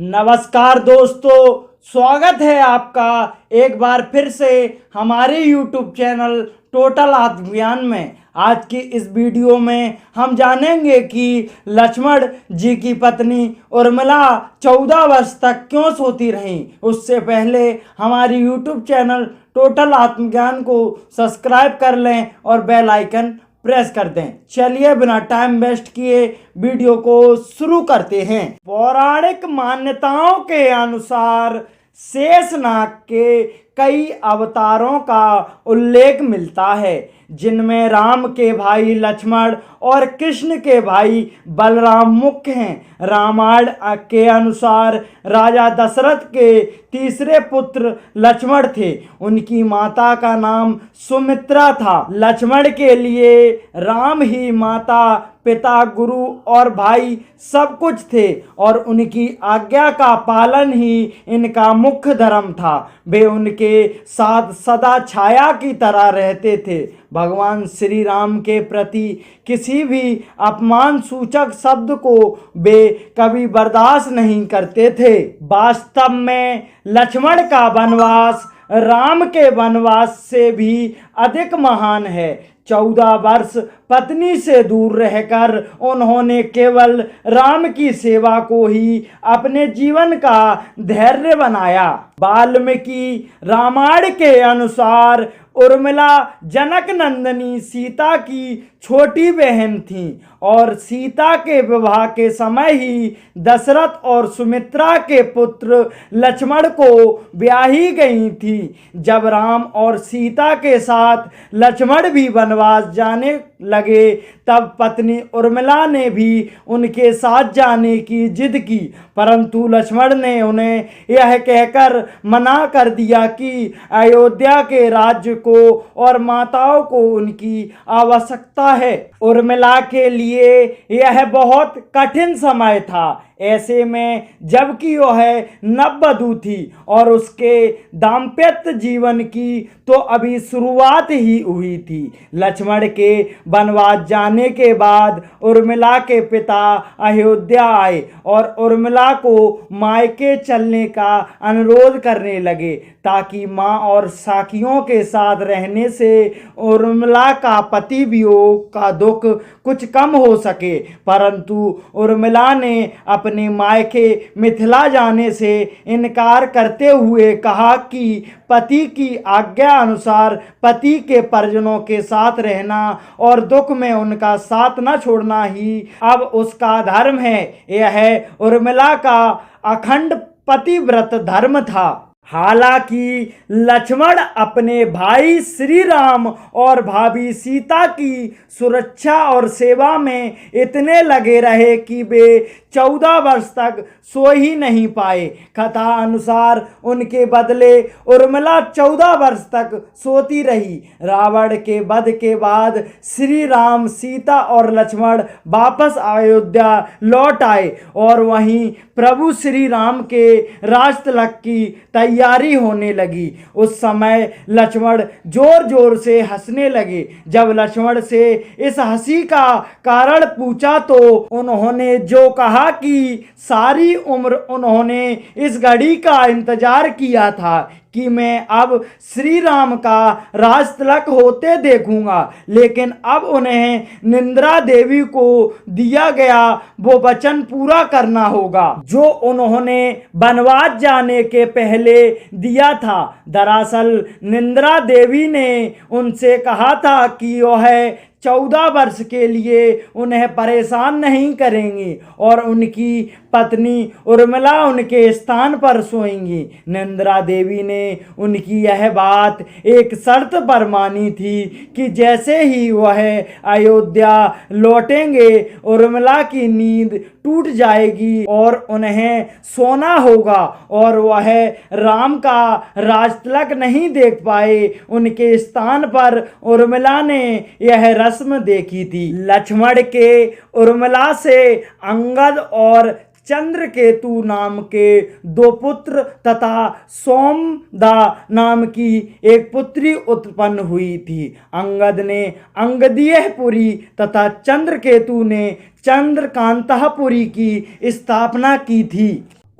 नमस्कार दोस्तों, स्वागत है आपका एक बार फिर से हमारे YouTube चैनल टोटल आत्मज्ञान में। आज की इस वीडियो में हम जानेंगे कि लक्ष्मण जी की पत्नी उर्मिला 14 वर्ष तक क्यों सोती रहीं। उससे पहले हमारी YouTube चैनल टोटल आत्मज्ञान को सब्सक्राइब कर लें और बेल आइकन प्रेस कर दें। चलिए बिना टाइम वेस्ट किए वीडियो को शुरू करते हैं। पौराणिक मान्यताओं के अनुसार शेषनाग के कई अवतारों का उल्लेख मिलता है, जिनमें राम के भाई लक्ष्मण और कृष्ण के भाई बलराम मुख्य हैं। रामायण के अनुसार राजा दशरथ के तीसरे पुत्र लक्ष्मण थे। उनकी माता का नाम सुमित्रा था। लक्ष्मण के लिए राम ही माता, पिता, गुरु और भाई सब कुछ थे और उनकी आज्ञा का पालन ही इनका मुख्य धर्म था। वे उनके साथ सदा छाया की तरह रहते थे। भगवान श्री राम के प्रति किसी भी अपमान सूचक शब्द को वे कभी बर्दाश्त नहीं करते थे। वास्तव में लक्ष्मण का वनवास राम के वनवास से भी अधिक महान है। 14 वर्ष पत्नी से दूर रहकर उन्होंने केवल राम की सेवा को ही अपने जीवन का धैर्य बनाया। वाल्मीकि रामायण के अनुसार उर्मिला जनक नंदिनी सीता की छोटी बहन थी और सीता के विवाह के समय ही दशरथ और सुमित्रा के पुत्र लक्ष्मण को ब्याही गई थी। जब राम और सीता के साथ लक्ष्मण भी वनवास जाने लगे, तब पत्नी उर्मिला ने भी उनके साथ जाने की जिद की, परंतु लक्ष्मण ने उन्हें यह कहकर मना कर दिया कि अयोध्या के राज्य को और माताओं को उनकी आवश्यकता है। उर्मिला के लिए यह बहुत कठिन समय था। ऐसे में जबकि वह नववधू थी और उसके दाम्पत्य जीवन की तो अभी शुरुआत ही हुई थी। लक्ष्मण के वनवास जाने के बाद उर्मिला के पिता अयोध्या आए और उर्मिला को मायके चलने का अनुरोध करने लगे, ताकि मां और साखियों के साथ रहने से उर्मिला का पति वियोग का दुख कुछ कम हो सके। परंतु उर्मिला ने अपने मायके मिथिला जाने से इनकार करते हुए कहा कि पति की आज्ञा अनुसार पति के परिजनों के साथ रहना और दुख में उनका साथ न छोड़ना ही अब उसका धर्म है। यह उर्मिला का अखंड पतिव्रत धर्म था। हालांकि लक्ष्मण अपने भाई श्री राम और भाभी सीता की सुरक्षा और सेवा में इतने लगे रहे कि वे 14 वर्ष तक सो ही नहीं पाए। कथा अनुसार उनके बदले उर्मिला 14 वर्ष तक सोती रही। रावण के वध के बाद श्री राम, सीता और लक्ष्मण वापस अयोध्या लौट आए और वहीं प्रभु श्री राम के राजतिलक की तैयारी होने लगी। उस समय लक्ष्मण जोर जोर से हंसने लगे। जब लक्ष्मण से इस हंसी का कारण पूछा तो उन्होंने जो कहा कि सारी उम्र उन्होंने इस घड़ी का इंतजार किया था कि मैं अब श्री राम का राजतिलक होते देखूंगा, लेकिन अब उन्हें निंद्रा देवी को दिया गया वो वचन पूरा करना होगा जो उन्होंने वनवास जाने के पहले दिया था। दरअसल निंद्रा देवी ने उनसे कहा था कि वह 14 वर्ष के लिए उन्हें परेशान नहीं करेंगी और उनकी पत्नी उर्मिला उनके स्थान पर सोएंगी। निंद्रा देवी ने उनकी यह बात एक शर्त पर मानी थी कि जैसे ही वह अयोध्या लौटेंगे उर्मिला की नींद टूट जाएगी और उन्हें सोना होगा और वह राम का राजतिलक नहीं देख पाए। उनके स्थान पर उर्मिला ने यह रस्म देखी थी। लक्ष्मण के उर्मिला से अंगद और चंद्रकेतु नाम के 2 पुत्र तथा सोमदा नाम की एक पुत्री उत्पन्न हुई थी। अंगद ने अंगदीयपुरी तथा चंद्रकेतु ने चंद्रकांतपुरी की स्थापना की थी।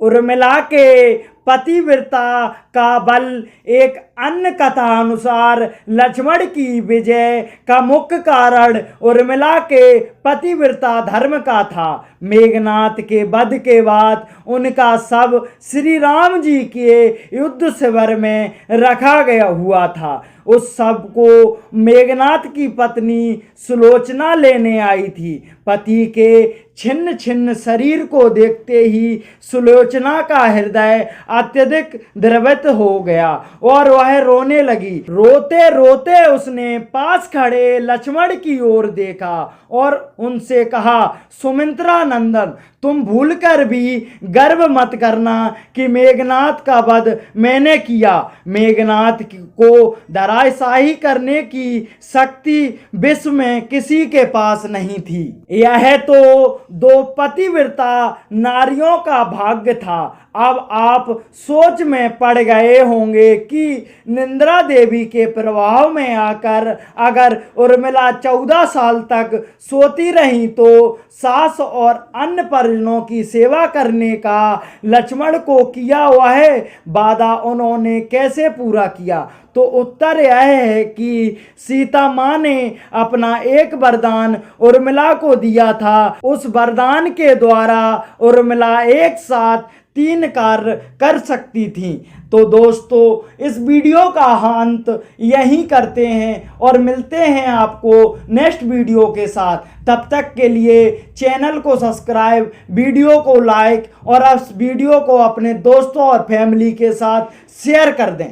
उर्मिला के पतिव्रता का बल एक अन्य कथा अनुसार लक्ष्मण की विजय का मुख्य कारण उर्मिला के पतिव्रता धर्म का था। मेघनाथ के वध के बाद उनका शव श्री राम जी के युद्ध शिविर में रखा गया हुआ था। उस शव को मेघनाथ की पत्नी सुलोचना लेने आई थी। पति के छिन्न छिन्न शरीर को देखते ही सुलोचना का हृदय अत्यधिक द्रवित हो गया और वह रोने लगी। रोते रोते उसने पास खड़े लक्ष्मण की ओर देखा और उनसे कहा, सुमित्रा नंदन, तुम भूलकर भी गर्व मत करना कि मेघनाथ का वध मैंने किया। मेघनाथ को धराशायी करने की शक्ति विश्व में किसी के पास नहीं थी। यह तो दो पतिव्रता नारियों का भाग्य था। अब आप सोच में पड़ गए होंगे कि निंद्रा देवी के प्रभाव में आकर अगर उर्मिला 14 साल तक सोती रही तो सास और अन्य परिजनों की सेवा करने का लक्ष्मण को किया वह वादा उन्होंने कैसे पूरा किया। तो उत्तर यह है कि सीता माँ ने अपना एक वरदान उर्मिला को दिया था। उस वरदान के द्वारा उर्मिला एक साथ 3 कार्य कर सकती थी। तो दोस्तों, इस वीडियो का अंत यहीं करते हैं और मिलते हैं आपको नेक्स्ट वीडियो के साथ। तब तक के लिए चैनल को सब्सक्राइब, वीडियो को लाइक और इस वीडियो को अपने दोस्तों और फैमिली के साथ शेयर कर दें।